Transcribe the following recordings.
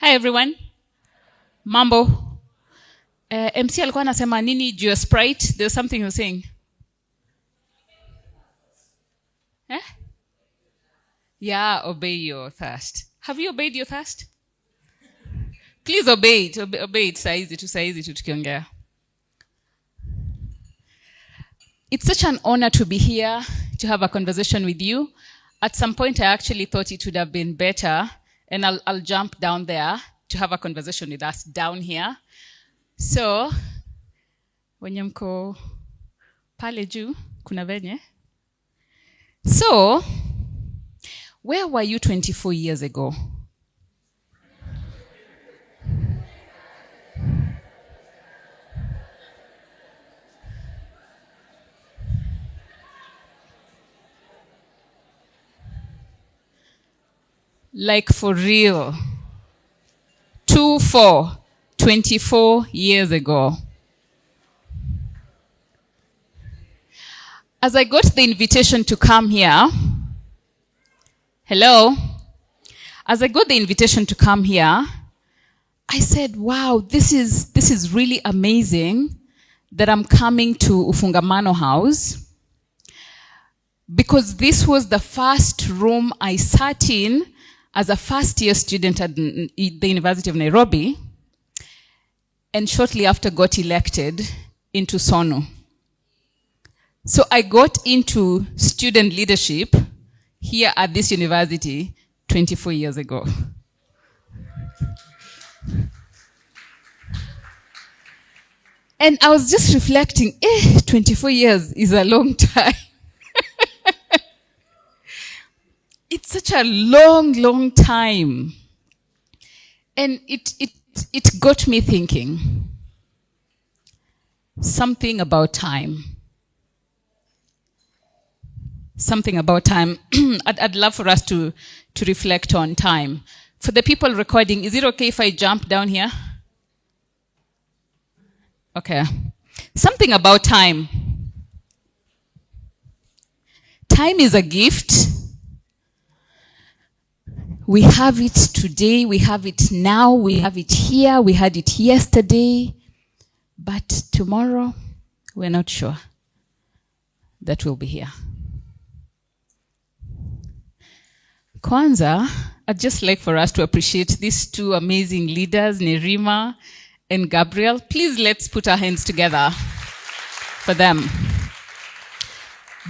Hi everyone. Mambo. MC alikuwa anasema nini juu ya Sprite? There's something you're saying. Eh? Yeah, obey your thirst. Have you obeyed your thirst? Please obey it. Obey it. Saizi tu tukiongea. It's such an honor to be here to have a conversation with you. At some point, I actually thought it would have been better, and I'll jump down there to have a conversation with us down here. So, wenye mko pale juu, kuna venye. So, where were you 24 years ago? Like for real. 24 years ago. As I got the invitation to come here, hello? As I got the invitation to come here, I said, wow, this is really amazing that I'm coming to Ufungamano House, because this was the first room I sat in as a first-year student at the University of Nairobi, and shortly after got elected into SONU. So I got into student leadership here at this university 24 years ago. And I was just reflecting, 24 years is a long time. It's such a long time. And it got me thinking. Something about time. Something about time. I'd love for us to reflect on time. For the people recording, is it okay if I jump down here? Okay. Something about time. Time is a gift. We have it today, we have it now, we have it here, we had it yesterday, but tomorrow, we're not sure that we'll be here. Kwanza, I'd just like for us to appreciate these two amazing leaders, Nerima and Gabriel. Please let's put our hands together for them.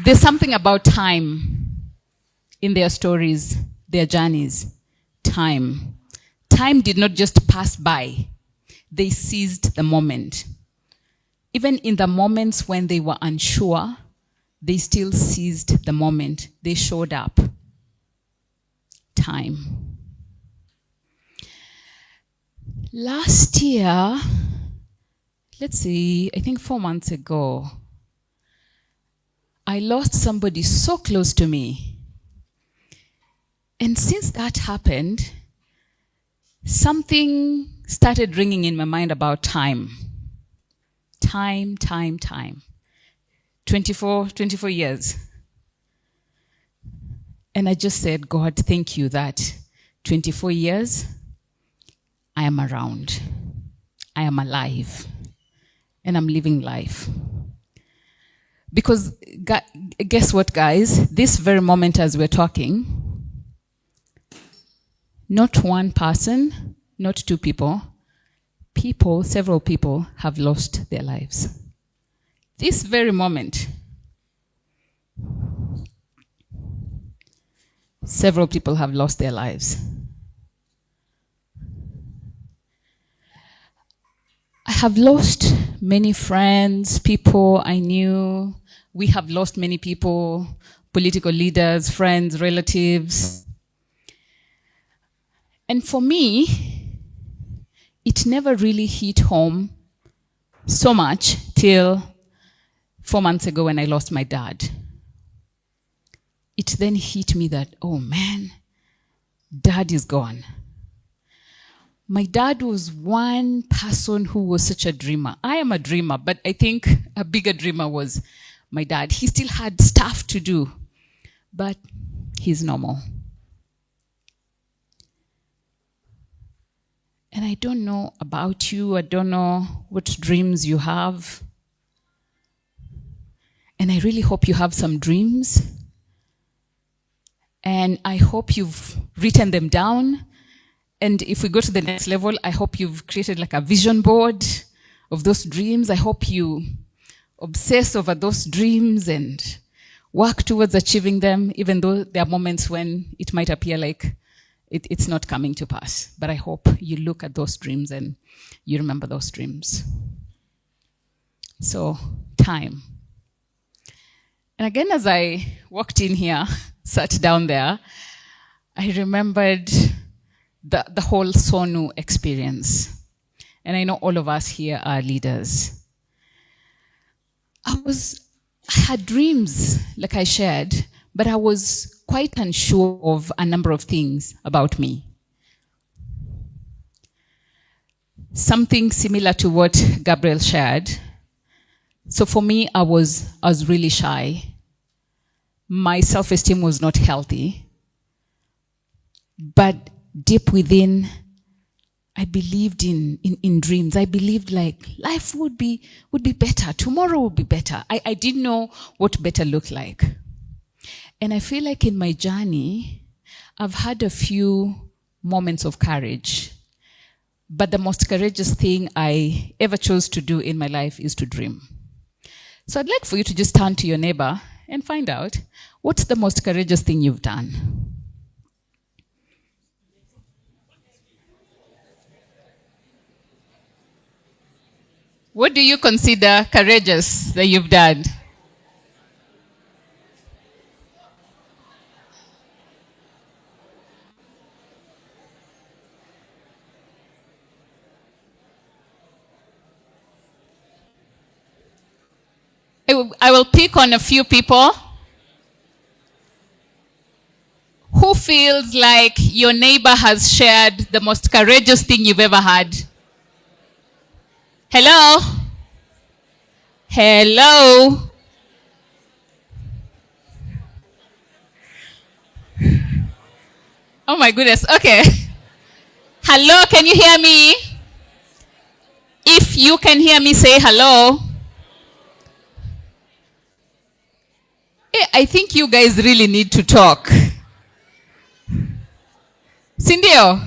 There's something about time in their stories, their journeys. Time. Time did not just pass by. They seized the moment. Even in the moments when they were unsure, they still seized the moment. They showed up. Time. Last year, let's see, I think 4 months ago, I lost somebody so close to me. And since that happened, something started ringing in my mind about time. Time. 24 years. And I just said, God, thank you that 24 years, I am around. I am alive. And I'm living life. Because guess what, guys? This very moment as we're talking, not one person, not two people, several people have lost their lives. This very moment, several people have lost their lives. I have lost many friends, people I knew. We have lost many people, political leaders, friends, relatives. And for me, it never really hit home so much till 4 months ago when I lost my dad. It then hit me that, oh man, dad is gone. My dad was one person who was such a dreamer. I am a dreamer, but I think a bigger dreamer was my dad. He still had stuff to do, but he's normal. And I don't know about you. I don't know what dreams you have. And I really hope you have some dreams. And I hope you've written them down. And if we go to the next level, I hope you've created like a vision board of those dreams. I hope you obsess over those dreams and work towards achieving them, even though there are moments when it might appear like it's not coming to pass. But I hope you look at those dreams and you remember those dreams. So, time. And again, as I walked in here, sat down there, I remembered the whole Sonu experience. And I know all of us here are leaders. I had dreams, like I shared, but I was quite unsure of a number of things about me. Something similar to what Gabriel shared. So for me, I was really shy. My self-esteem was not healthy. But deep within, I believed in dreams. I believed like life would be better. Tomorrow would be better. I didn't know what better looked like. And I feel like in my journey, I've had a few moments of courage. But the most courageous thing I ever chose to do in my life is to dream. So I'd like for you to just turn to your neighbor and find out, what's the most courageous thing you've done? What do you consider courageous that you've done? I will pick on a few people. Who feels like your neighbor has shared the most courageous thing you've ever had? Hello? Hello? Oh my goodness, okay. Hello, can you hear me? If you can hear me, say hello. I think you guys really need to talk. Sindio?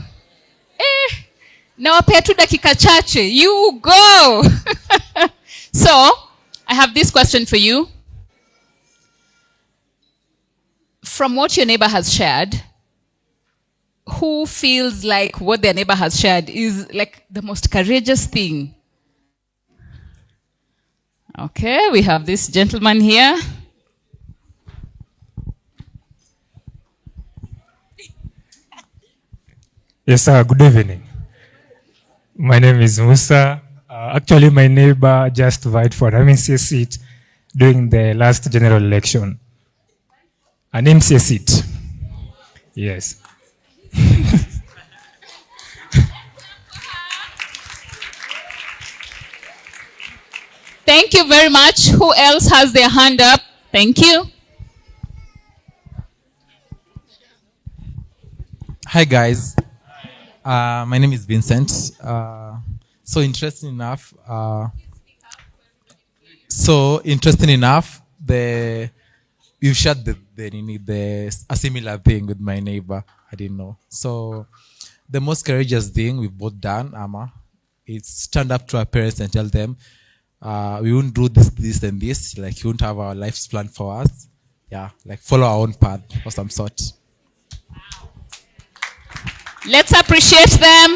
Nawapea tu dakika chache. You go. So, I have this question for you. From what your neighbor has shared, who feels like what their neighbor has shared is like the most courageous thing? Okay, we have this gentleman here. Yes, sir. Good evening. My name is Musa. Actually, my neighbor just vied for an MCA seat during the last general election. An MCA seat. Yes. Thank you very much. Who else has their hand up? Thank you. Hi, guys. My name is Vincent. So interesting enough, we've shared a similar thing with my neighbor. I didn't know. So the most courageous thing we've both done, it's stand up to our parents and tell them, we won't do this, and this. Like, you won't have our lives planned for us. Yeah, like follow our own path or some sort. Let's appreciate them.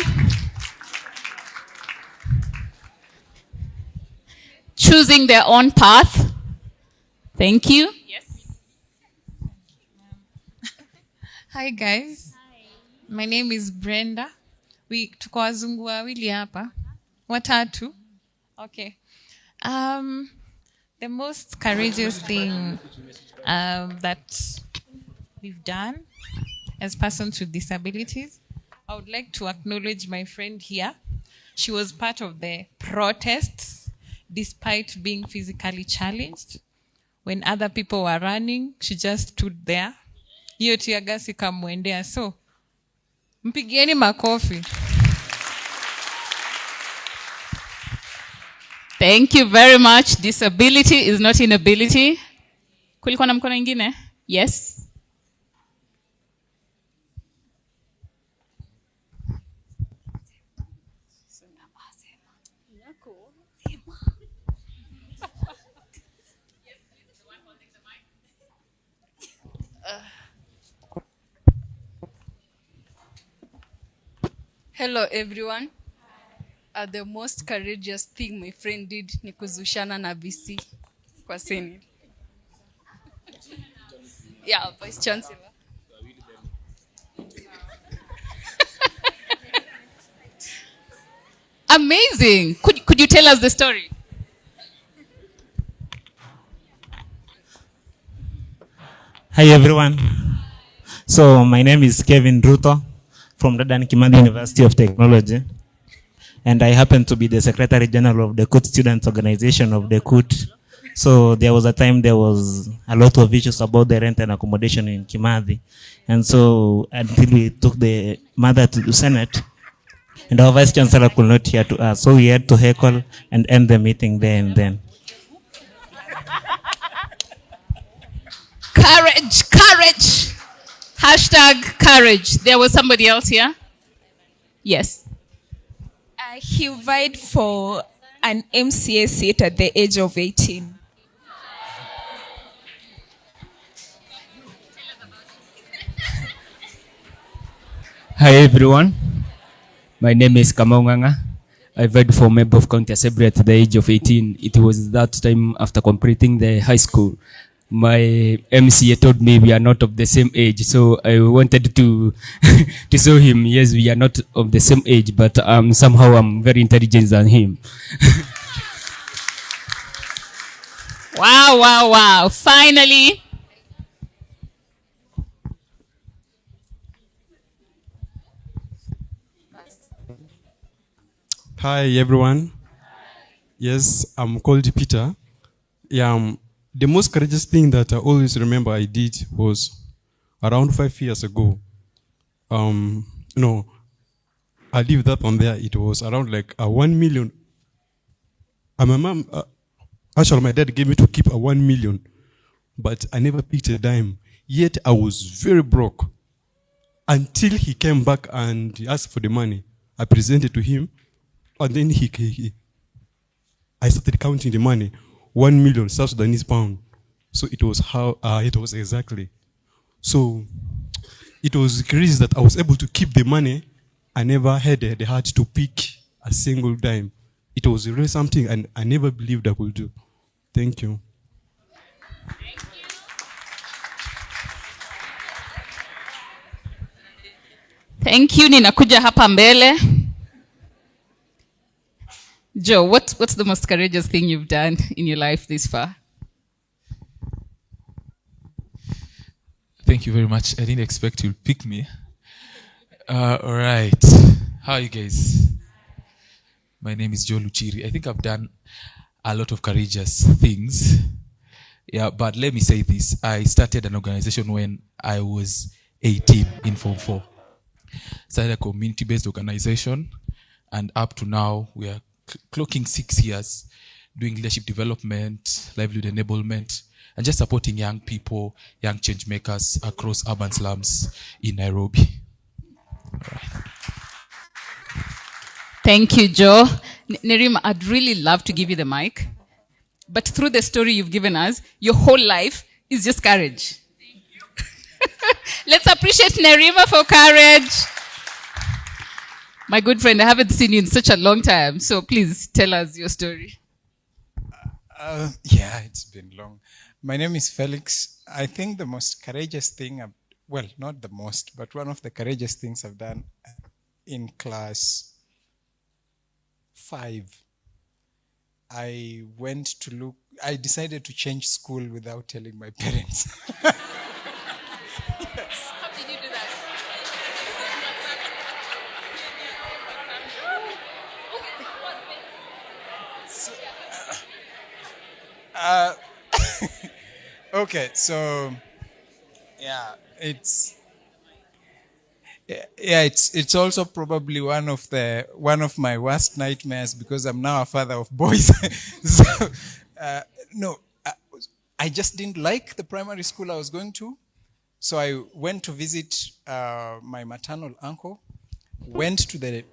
Choosing their own path. Thank you. Yes. Hi guys. Hi. My name is Brenda. Tuko wazungu wawili hapa. Watatu. Okay. The most courageous thing that we've done as persons with disabilities, I would like to acknowledge my friend here. She was part of the protests despite being physically challenged. When other people were running, she just stood there. Hiyo tear gas ikamwendea. So, mpigieni makofi. Thank you very much. Disability is not inability. Kulikuwa na mkono ingine? Yes. Hello everyone. The most courageous thing my friend did ni kuzushana na VC kwa Senate. Yeah, Vice Chancellor. Amazing. Could you tell us the story? Hi everyone. So my name is Kevin Ruto from Dadan Kimathi University of Technology, and I happen to be the Secretary General of the CUT Students Organization of the CUT. So there was a time there was a lot of issues about the rent and accommodation in Kimathi, and so until we took the matter to the Senate, and our Vice Chancellor could not hear to us, so we had to heckle and end the meeting there and then. Courage, courage. Hashtag courage. There was somebody else here? Yes. He vied for an MCA seat at the age of 18. Hi everyone, my name is Kamau Nganga. I vied for member of County Assembly at the age of 18. It was that time after completing the high school. My MCA told me we are not of the same age, so I wanted to to show him, yes, we are not of the same age, but somehow I'm very intelligent than him. Wow, wow, wow. Finally. Hi everyone. Yes, I'm called Peter. Yeah, the most courageous thing that I always remember I did was around 5 years ago. No, I leave that one there. It was around like a 1 million. And my mom, actually my dad gave me to keep a 1 million, but I never picked a dime. Yet I was very broke until he came back and he asked for the money. I presented to him, and then I started counting the money. 1 million South Sudanese pound. So it was how it was exactly. So it was crazy that I was able to keep the money. I never had the heart to pick a single dime. It was really something and I never believed I could do. Thank you. Thank you. Ninakuja hapa mbele. Joe, what's the most courageous thing you've done in your life this far? Thank you very much. I didn't expect you'll pick me. All right. How are you guys? My name is Joe Luchiri. I think I've done a lot of courageous things. Yeah, but let me say this. I started an organization when I was 18 in Form 4. Started a community-based organization, and up to now, we are clocking 6 years doing leadership development, livelihood enablement, and just supporting young people, young change makers across urban slums in Nairobi. Right. Thank you, Joe. Nerima, I'd really love to give you the mic, but through the story you've given us, your whole life is just courage. Let's appreciate Nerima for courage. My good friend, I haven't seen you in such a long time, so please tell us your story. Yeah, it's been long. My name is Felix. I think the most courageous thing, well, not the most, but one of the courageous things I've done in class 5, I decided to change school without telling my parents. Yes. How did you do that? Okay, so yeah, Yeah, it's also probably one of my worst nightmares because I'm now a father of boys. So, no, I just didn't like the primary school I was going to. So I went to visit my maternal uncle, went to the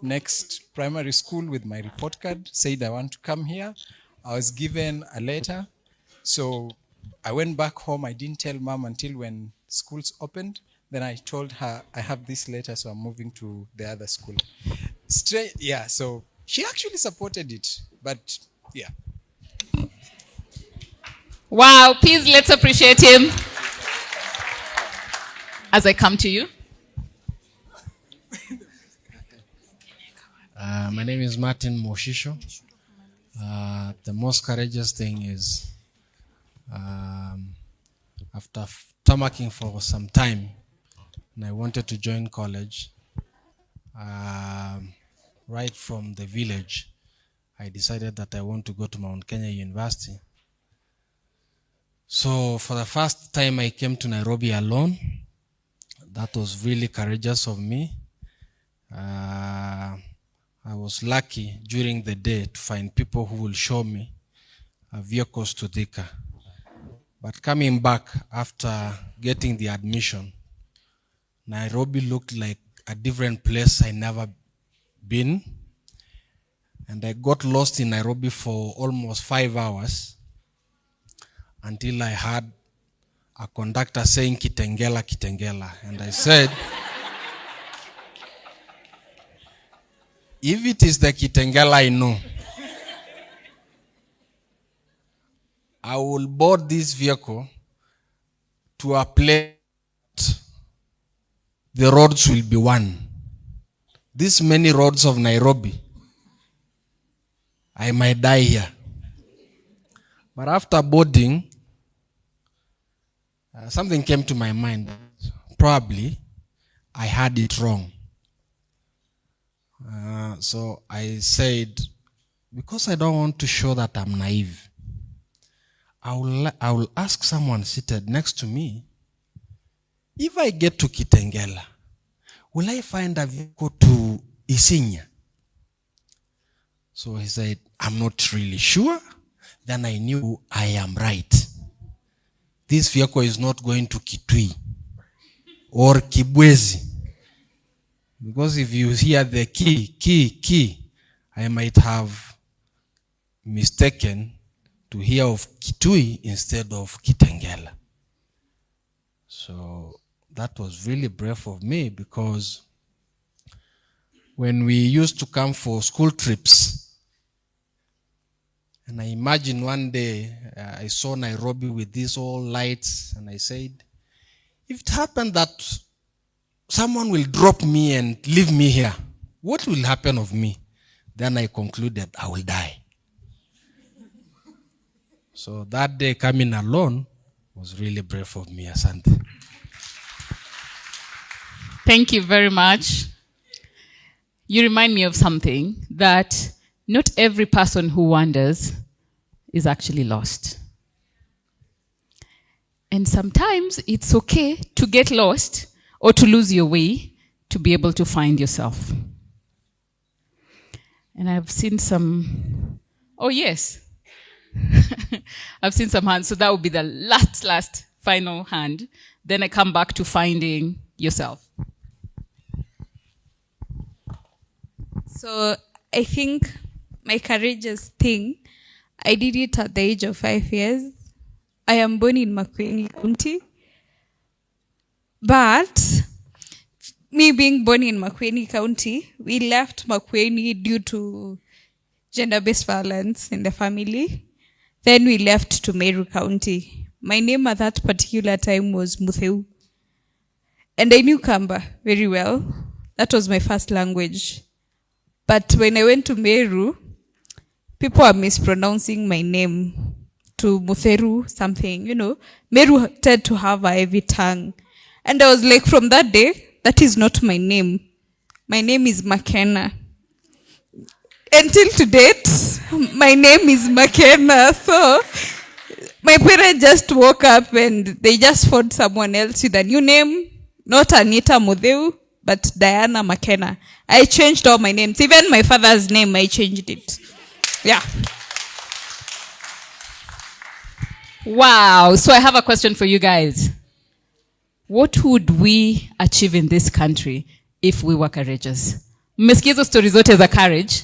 next primary school with my report card, said I want to come here. I was given a letter. So I went back home. I didn't tell mom until when schools opened. Then I told her, I have this letter, so I'm moving to the other school. Yeah, so she actually supported it. But yeah. Wow, please let's appreciate him. As I come to you. My name is Martin Moshisho. The most courageous thing is after tamarking for some time, and I wanted to join college. Right from the village, I decided that I want to go to Mount Kenya University. So for the first time I came to Nairobi alone. That was really courageous of me. I was lucky during the day to find people who will show me vehicles to Thika. But coming back after getting the admission, Nairobi looked like a different place I never been. And I got lost in Nairobi for almost 5 hours until I heard a conductor saying Kitengela, Kitengela. And I said, if it is the Kitengela I know, I will board this vehicle to a place the roads will be one. These many roads of Nairobi, I might die here. But after boarding, something came to my mind. Probably I had it wrong. So I said, because I don't want to show that I'm naive, I will ask someone seated next to me, if I get to Kitengela, will I find a vehicle to Isinya? So he said, I'm not really sure. Then I knew I am right. This vehicle is not going to Kitui or Kibwezi. Because if you hear the key, I might have mistaken to hear of Kitui instead of Kitengela. So that was really brave of me, because when we used to come for school trips, and I imagine one day I saw Nairobi with these all lights, and I said, if it happened that someone will drop me and leave me here, what will happen of me? Then I concluded I will die. So that day coming alone was really brave of me, Asante. Thank you very much. You remind me of something, that not every person who wanders is actually lost. And sometimes it's okay to get lost or to lose your way to be able to find yourself. And I've seen some, oh yes. I've seen some hands, so that would be the last final hand. Then I come back to finding yourself. So I think my courageous thing, I did it at the age of 5 years. I am born in Makueni County. But me being born in Makueni County, we left Makueni due to gender-based violence in the family. Then we left to Meru County. My name at that particular time was Mutheu. And I knew Kamba very well. That was my first language. But when I went to Meru, people are mispronouncing my name to Mutheru something, you know. Meru tend to have a heavy tongue. And I was like, from that day, that is not my name. My name is McKenna. Until to date, my name is McKenna. So my parents just woke up and they just found someone else with a new name, not Anita Mutheu, but Diana McKenna. I changed all my names. Even my father's name, I changed it. Yeah. Wow. So I have a question for you guys. What would we achieve in this country if we were courageous? Mmesikia hizo stories zote za courage.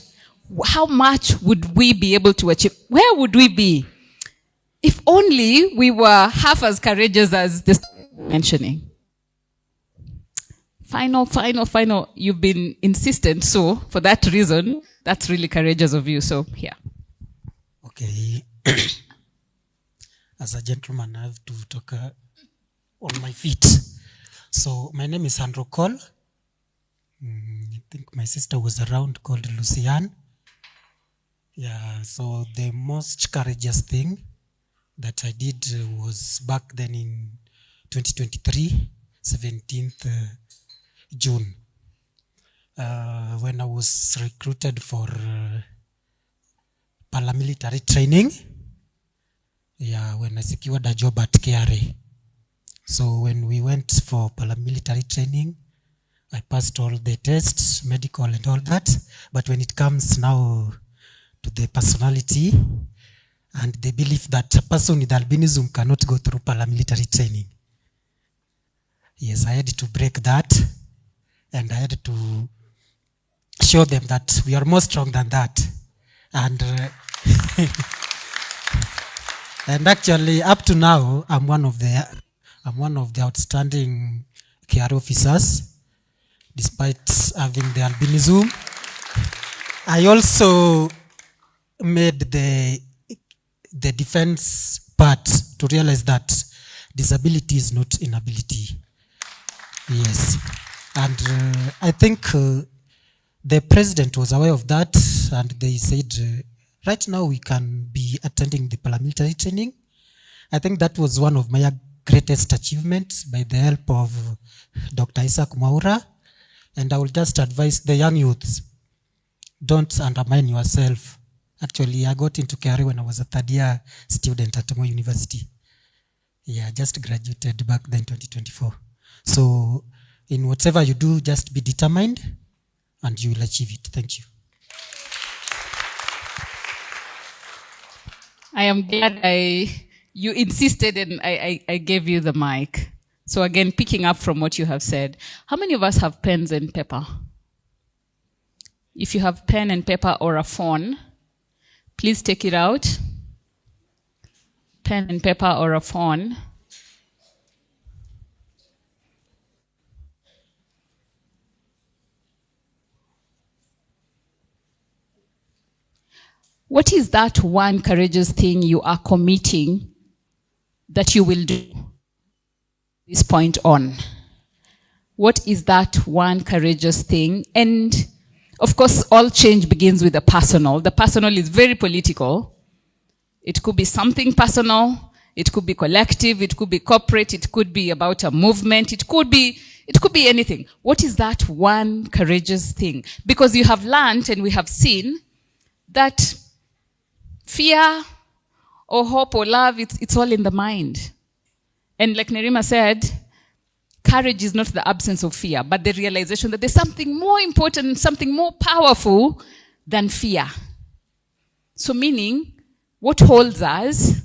How much would we be able to achieve? Where would we be? If only we were half as courageous as this mentioning. Final. You've been insistent. So for that reason, that's really courageous of you. So yeah. Okay. As a gentleman, I have to talk on my feet. So my name is Andrew Cole. I think my sister was around called Lucianne. Yeah, so the most courageous thing that I did was back then in 2023, 17th June, when I was recruited for paramilitary training. Yeah, when I secured a job at KRA. So when we went for paramilitary training, I passed all the tests, medical and all that. But when it comes now to the personality and the belief that a person with albinism cannot go through paramilitary training. Yes, I had to break that, and I had to show them that we are more strong than that. And and actually, up to now, I'm one of the outstanding care officers, despite having the albinism. I also made the defense part to realize that disability is not inability. Yes. And I think the president was aware of that, and they said, right now we can be attending the paramilitary training. I think that was one of my greatest achievements by the help of Dr. Isaac Mwaura. And I will just advise the young youths, don't undermine yourself. Actually, I got into KRA when I was a third year student at Moi University. Yeah, just graduated back then 2024. So in whatever you do, just be determined and you will achieve it. Thank you. I am glad you insisted and I gave you the mic. So again, picking up from what you have said, how many of us have pens and paper? If you have pen and paper or a phone, please take it out. Pen and paper or a phone. What is that one courageous thing you are committing that you will do this point on? What is that one courageous thing? And of course, all change begins with the personal. The personal is very political. It could be something personal. It could be collective. It could be corporate. It could be about a movement. It could be anything. What is that one courageous thing? Because you have learned and we have seen that fear or hope or love, it's all in the mind. And like Nerima said, courage is not the absence of fear, but the realization that there's something more important, something more powerful than fear. So meaning, what holds us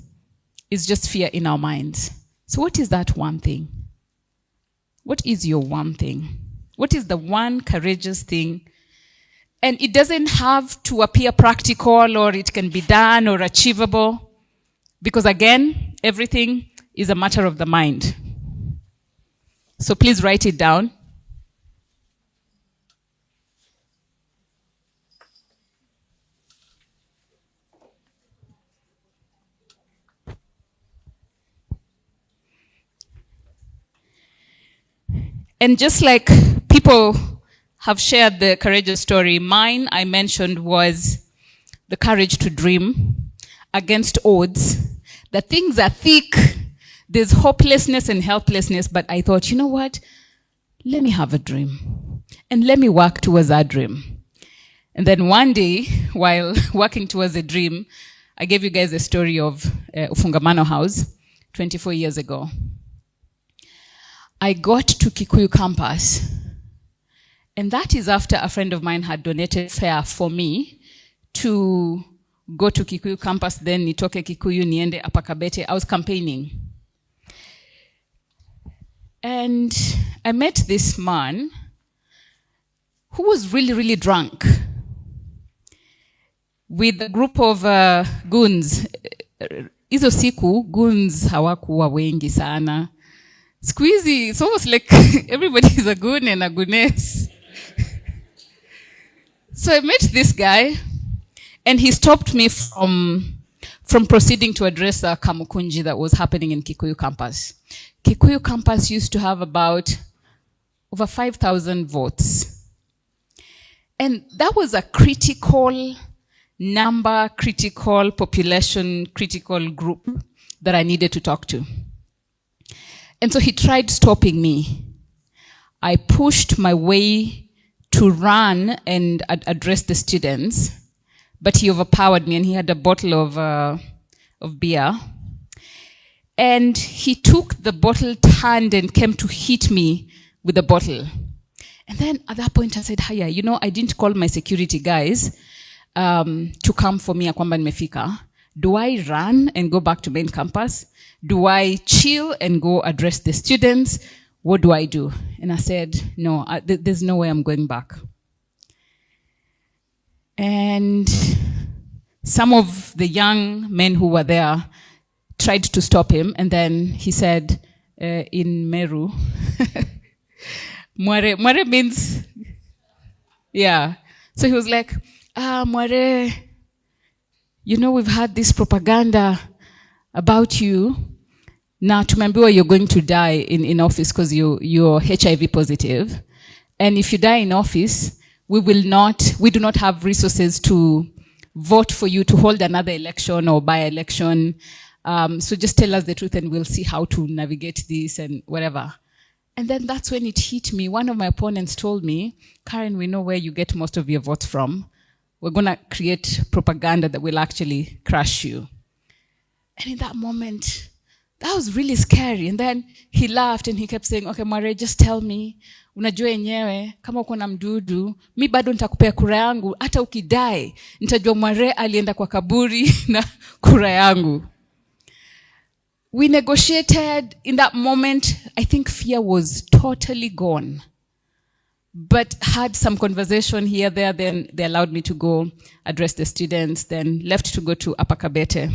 is just fear in our minds. So what is that one thing? What is your one thing? What is the one courageous thing? And it doesn't have to appear practical, or it can be done or achievable. Because again, everything is a matter of the mind. So please write it down. And just like people have shared the courageous story, mine, I mentioned, was the courage to dream against odds. That things are thick, there's hopelessness and helplessness, but I thought, you know what? Let me have a dream and let me work towards that dream. And then one day, while working towards a dream, I gave you guys a story of Ufungamano House 24 years ago. I got to Kikuyu campus And that is after a friend of mine had donated fare for me to go to Kikuyu campus, then nitoke Kikuyu niende Apakabete. I was campaigning. And I met this man who was really, really drunk with a group of goons. Hizo siku, goons hawakuwa wengi sana. Squeezy, it's almost like everybody is a goon and a gooness. So I met this guy, and he stopped me from proceeding to address a kamukunji that was happening in Kikuyu campus. Kikuyu campus used to have about over 5,000 votes. And that was a critical number, critical population, critical group that I needed to talk to. And so he tried stopping me. I pushed my way to run and address the students, but he overpowered me, and he had a bottle of beer. And he took the bottle, turned, and came to hit me with the bottle. And then at that point I said, Haya, you know, I didn't call my security guys to come for me ya kwamba nimefika. Do I run and go back to main campus? Do I chill and go address the students? What do I do? And I said, no, there's no way I'm going back. And some of the young men who were there tried to stop him, and then he said in Meru, Mware means, yeah. So he was like, Mware, you know, we've had this propaganda about you. Now, tumeambiwa you're going to die in office because you're HIV positive. And if you die in office, we do not have resources to vote for you to hold another election or by-election. So just tell us the truth and we'll see how to navigate this and whatever. And then that's when it hit me. One of my opponents told me, Caren, we know where you get most of your votes from. We're going to create propaganda that will actually crush you. And in that moment, that was really scary. And then he laughed and he kept saying, okay, Mware, just tell me, unajua yenyewe, kama uko na mdudu, mi bado nitakupea kura yangu, hata ukidai, nitajua Mware alienda kwa kaburi na kura yangu. We negotiated. In that moment, I think fear was totally gone. But had some conversation here, there, then they allowed me to go address the students, then left to go to Apakabete.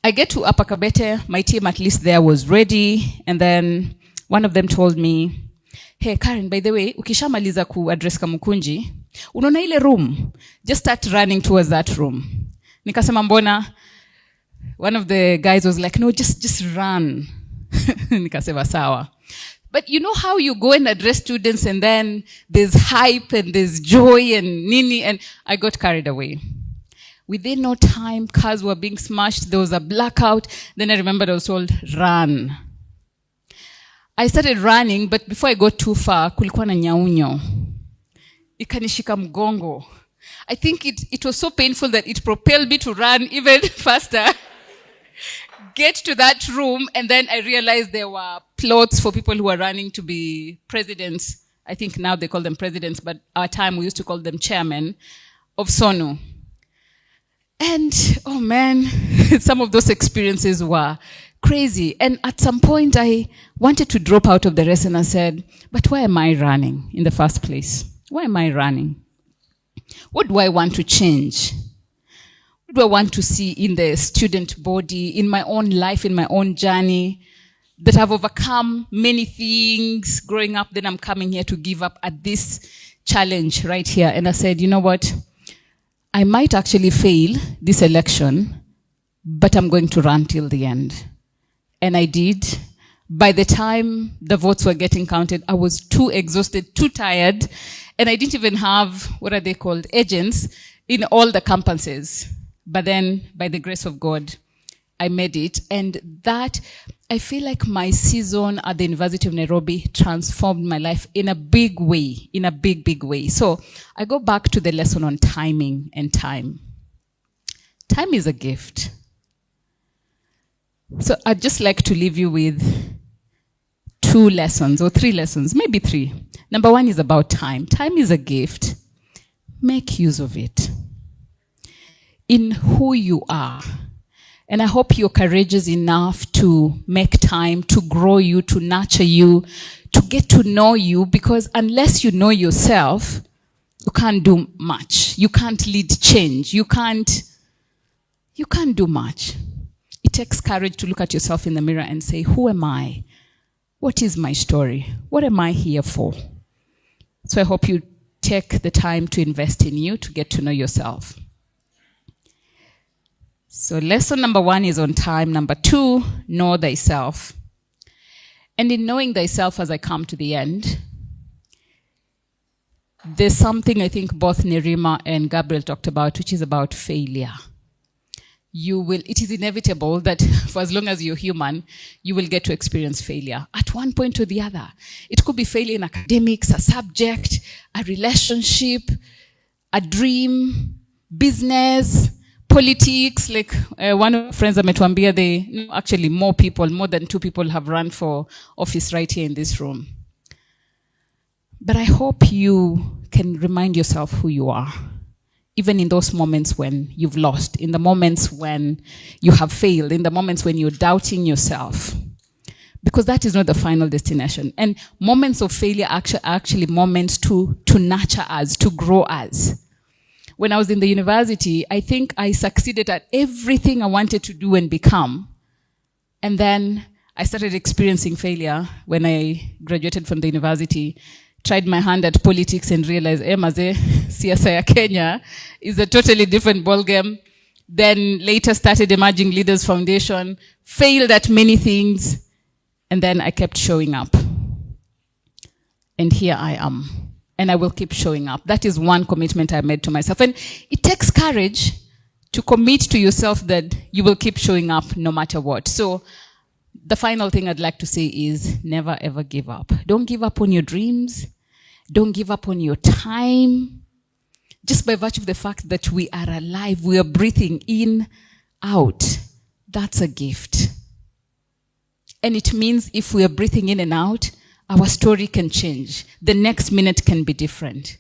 I get to Apakabete, my team at least there was ready, and then one of them told me, hey, Caren, by the way, ukishamaliza ku address kamukunji, unaona ile room, just start running towards that room. Nikasema mbona? One of the guys was like, no, just run. Nikasema sawa. But you know how you go and address students and then there's hype and there's joy and nini, and I got carried away. Within no time, cars were being smashed. There was a blackout. Then I remembered I was told, run. I started running, but before I got too far, kulikuwa na nyaunyo. Ikanishika mgongo. I think it was so painful that it propelled me to run even faster. Get to that room, and then I realized there were plots for people who were running to be presidents. I think now they call them presidents, but our time we used to call them chairmen of SONU. And, oh man, some of those experiences were crazy. And at some point, I wanted to drop out of the race, and I said, but why am I running in the first place? Why am I running? What do I want to change? What do I want to see in the student body, in my own life, in my own journey, that I've overcome many things growing up, then I'm coming here to give up at this challenge right here. And I said, you know what? I might actually fail this election, but I'm going to run till the end. And I did. By the time the votes were getting counted, I was too exhausted, too tired, and I didn't even have, what are they called, agents in all the campuses. But then, by the grace of God, I made it. And that, I feel like my season at the University of Nairobi transformed my life in a big way, in a big, big way. So I go back to the lesson on timing and time. Time is a gift. So I'd just like to leave you with 2 lessons or 3 lessons, maybe 3. Number 1 is about time. Time is a gift. Make use of it in who you are. And I hope you're courageous enough to make time to grow you, to nurture you, to get to know you, because unless you know yourself, you can't do much. You can't lead change. You can't do much. It takes courage to look at yourself in the mirror and say, who am I? What is my story? What am I here for? So I hope you take the time to invest in you, to get to know yourself. So lesson number 1 is on time. Number 2, know thyself. And in knowing thyself, as I come to the end, there's something I think both Nerima and Gabriel talked about, which is about failure. It is inevitable that for as long as you're human, you will get to experience failure at one point or the other. It could be failure in academics, a subject, a relationship, a dream, business, politics. Like one of my friends ametuambia, actually more than 2 people have run for office right here in this room. But I hope you can remind yourself who you are. Even in those moments when you've lost, in the moments when you have failed, in the moments when you're doubting yourself. Because that is not the final destination. And moments of failure are actually moments to nurture us, to grow us. When I was in the university, I think I succeeded at everything I wanted to do and become. And then I started experiencing failure when I graduated from the university. Tried my hand at politics and realized, maze, siasa ya Kenya is a totally different ballgame. Then later started Emerging Leaders Foundation, failed at many things, and then I kept showing up. And here I am. And I will keep showing up. That is one commitment I made to myself. And it takes courage to commit to yourself that you will keep showing up no matter what. So the final thing I'd like to say is never ever give up. Don't give up on your dreams. Don't give up on your time. Just by virtue of the fact that we are alive, we are breathing in, out. That's a gift. And it means if we are breathing in and out, our story can change. The next minute can be different.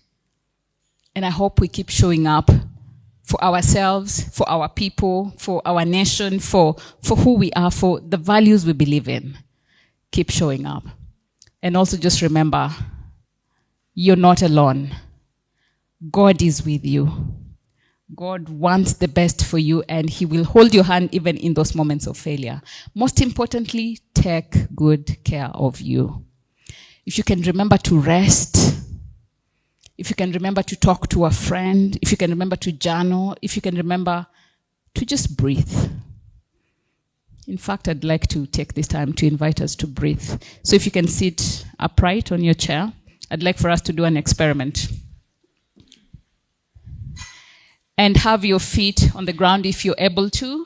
And I hope we keep showing up for ourselves, for our people, for our nation, for who we are, for the values we believe in. Keep showing up. And also just remember, you're not alone. God is with you. God wants the best for you, and He will hold your hand even in those moments of failure. Most importantly, take good care of you. If you can remember to rest, if you can remember to talk to a friend, if you can remember to journal, if you can remember to just breathe. In fact, I'd like to take this time to invite us to breathe. So if you can sit upright on your chair, I'd like for us to do an experiment. And have your feet on the ground if you're able to,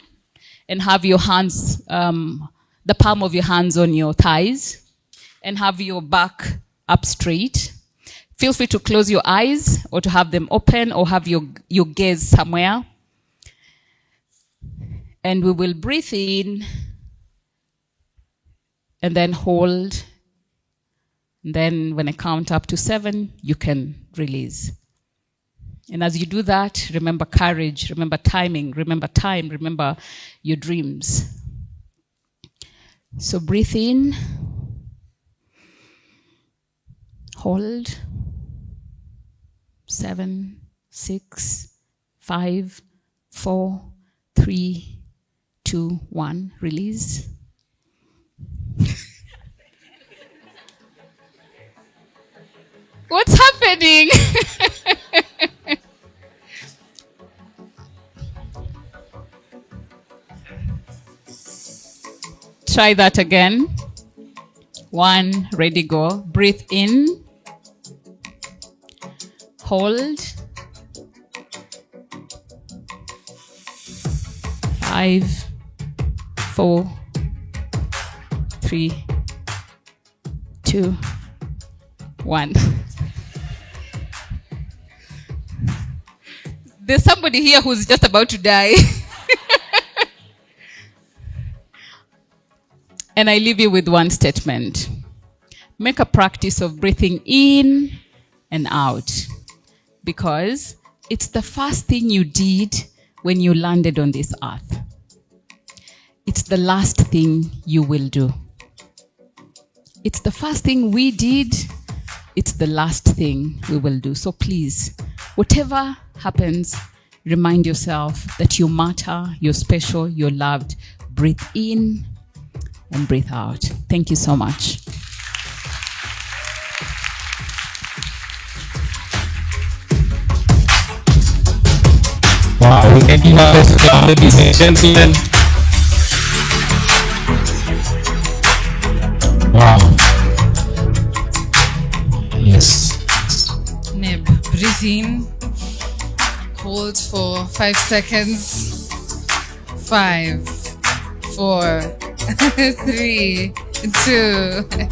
and have your hands, the palm of your hands on your thighs, and have your back up straight. Feel free to close your eyes or to have them open or have your gaze somewhere. And we will breathe in and then hold. And then when I count up to 7, you can release. And as you do that, remember courage, remember timing, remember time, remember your dreams. So breathe in. Hold. 7, 6, 5, 4, 3, 2, 1. Release. What's happening? Try that again. 1, ready, go. Breathe in. Hold. 5, 4, 3, 2, 1. There's somebody here who's just about to die. And I leave you with one statement. make a practice of breathing in and out, because it's the first thing you did when you landed on this earth. It's the last thing you will do. It's the first thing we did. It's the last thing we will do. So please, whatever happens, remind yourself that you matter, you're special, you're loved. Breathe in and breathe out. Thank you so much. Wow, we can give our ladies and gentlemen. Wow. Yes. Nib, breathe in. Hold for 5 seconds. 5, 4, 3, 2, and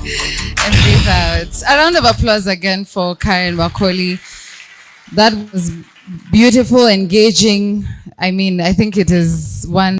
breathe out. A round of applause again for Caren Wakoli. That was beautiful, engaging. I mean, I think it is one